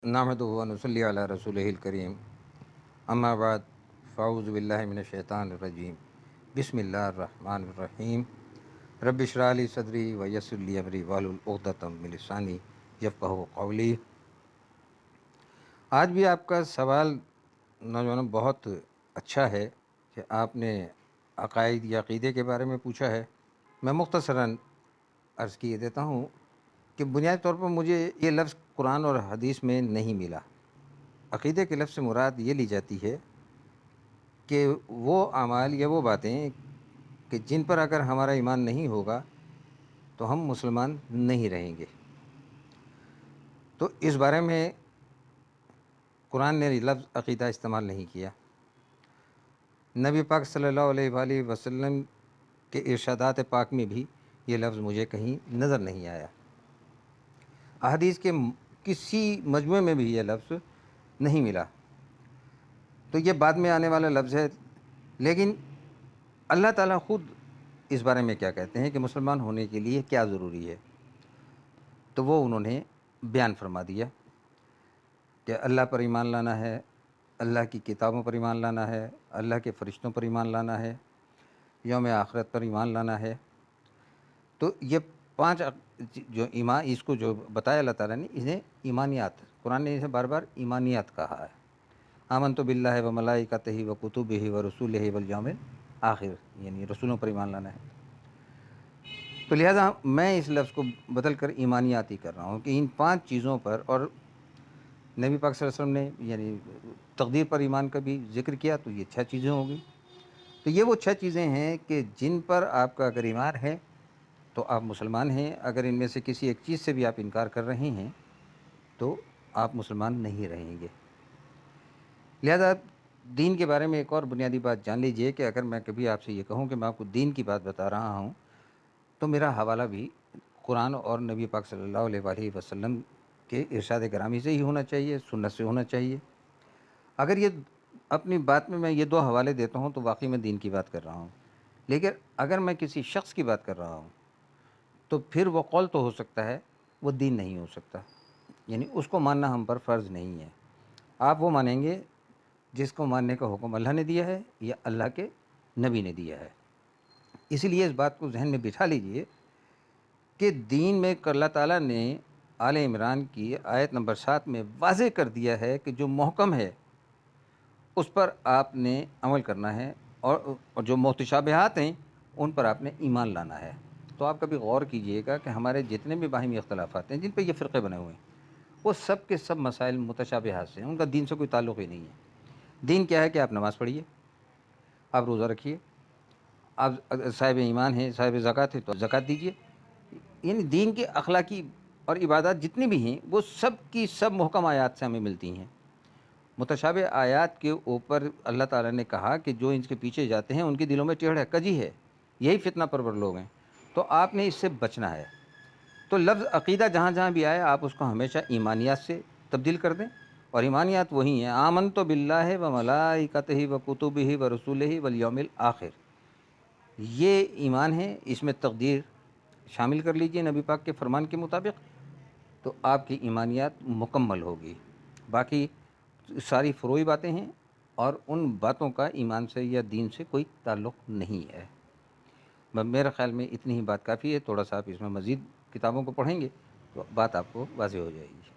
نحمدہ و نصلی علی رسولہ الکریم اما بعد فاعوذ باللہ من الشیطان الرجیم بسم اللہ الرحمن الرحیم رب اشرح لی صدری ویسر لی امری واحلل عقدۃ من لسانی یفقہوا قولی۔ آج بھی آپ کا سوال نوجوانوں بہت اچھا ہے کہ آپ نے عقائد یا عقیدے کے بارے میں پوچھا ہے۔ میں مختصراً عرض کیے دیتا ہوں کہ بنیادی طور پر مجھے یہ لفظ قرآن اور حدیث میں نہیں ملا۔ عقیدے کے لفظ سے مراد یہ لی جاتی ہے کہ وہ اعمال یا وہ باتیں کہ جن پر اگر ہمارا ایمان نہیں ہوگا تو ہم مسلمان نہیں رہیں گے۔ تو اس بارے میں قرآن نے لفظ عقیدہ استعمال نہیں کیا۔ نبی پاک صلی اللہ علیہ وآلہ وسلم کے ارشادات پاک میں بھی یہ لفظ مجھے کہیں نظر نہیں آیا۔ احادیث کے کسی مجموعے میں بھی یہ لفظ نہیں ملا۔ تو یہ بعد میں آنے والا لفظ ہے، لیکن اللہ تعالیٰ خود اس بارے میں کیا کہتے ہیں کہ مسلمان ہونے کے لیے کیا ضروری ہے، تو وہ انہوں نے بیان فرما دیا کہ اللہ پر ایمان لانا ہے، اللہ کی کتابوں پر ایمان لانا ہے، اللہ کے فرشتوں پر ایمان لانا ہے، یوم آخرت پر ایمان لانا ہے۔ تو یہ پانچ جو ایمان اس کو جو بتایا اللہ تعالیٰ نے، انہیں ایمانیات، قرآن نے اسے بار بار ایمانیات کہا ہے۔ آمنت باللہ و ملائکتہ و کتبہ و رسولہ والیوم الآخر، یعنی رسولوں پر ایمان لانا ہے۔ تو لہٰذا میں اس لفظ کو بدل کر ایمانیات ہی کر رہا ہوں کہ ان پانچ چیزوں پر، اور نبی پاک صلی اللہ علیہ وسلم نے یعنی تقدیر پر ایمان کا بھی ذکر کیا، تو یہ 6 چیزیں ہوں گی۔ تو یہ وہ 6 چیزیں ہیں کہ جن پر آپ کا اگر ایمان ہے تو آپ مسلمان ہیں۔ اگر ان میں سے کسی ایک چیز سے بھی آپ انکار کر رہے ہیں تو آپ مسلمان نہیں رہیں گے۔ لہذا دین کے بارے میں ایک اور بنیادی بات جان لیجئے کہ اگر میں کبھی آپ سے یہ کہوں کہ میں آپ کو دین کی بات بتا رہا ہوں تو میرا حوالہ بھی قرآن اور نبی پاک صلی اللہ علیہ وآلہ وسلم کے ارشاد گرامی سے ہی ہونا چاہیے، سنت سے ہونا چاہیے۔ اگر یہ اپنی بات میں یہ 2 حوالے دیتا ہوں تو واقعی میں دین کی بات کر رہا ہوں، لیکن اگر میں کسی شخص کی بات کر رہا ہوں تو پھر وہ قول تو ہو سکتا ہے، وہ دین نہیں ہو سکتا، یعنی اس کو ماننا ہم پر فرض نہیں ہے۔ آپ وہ مانیں گے جس کو ماننے کا حکم اللہ نے دیا ہے یا اللہ کے نبی نے دیا ہے۔ اسی لیے اس بات کو ذہن میں بٹھا لیجئے کہ دین میں اللہ تعالیٰ نے آل عمران کی آیت نمبر 7 میں واضح کر دیا ہے کہ جو محکم ہے اس پر آپ نے عمل کرنا ہے، اور جو متشابہات ہیں ان پر آپ نے ایمان لانا ہے۔ تو آپ کبھی غور کیجئے گا کہ ہمارے جتنے بھی باہمی اختلافات ہیں جن پہ یہ فرقے بنے ہوئے ہیں، وہ سب کے سب مسائل متشابہات سے ہیں، ان کا دین سے کوئی تعلق ہی نہیں ہے۔ دین کیا ہے کہ آپ نماز پڑھیے، آپ روزہ رکھیے، آپ صاحب ایمان ہیں، صاحب زکوٰۃ ہے تو زکوٰۃ دیجیے۔ یعنی دین کے اخلاقی اور عبادات جتنی بھی ہیں وہ سب کی سب محکم آیات سے ہمیں ملتی ہیں۔ متشابہ آیات کے اوپر اللہ تعالیٰ نے کہا کہ جو ان کے پیچھے جاتے ہیں ان کے دلوں میں ٹیڑھ ہے، کجی ہے، یہی فتنہ پرور لوگ ہیں، تو آپ نے اس سے بچنا ہے۔ تو لفظ عقیدہ جہاں جہاں بھی آئے آپ اس کو ہمیشہ ایمانیات سے تبدیل کر دیں، اور ایمانیات وہی ہیں آمنت باللہ و ملائکتہ و کتبہ و رسولہ والیوم الآخر۔ یہ ایمان ہے، اس میں تقدیر شامل کر لیجئے نبی پاک کے فرمان کے مطابق، تو آپ کی ایمانیات مکمل ہوگی۔ باقی ساری فروعی باتیں ہیں اور ان باتوں کا ایمان سے یا دین سے کوئی تعلق نہیں ہے۔ میرے خیال میں اتنی ہی بات کافی ہے، تھوڑا سا آپ اس میں مزید کتابوں کو پڑھیں گے تو بات آپ کو واضح ہو جائے گی۔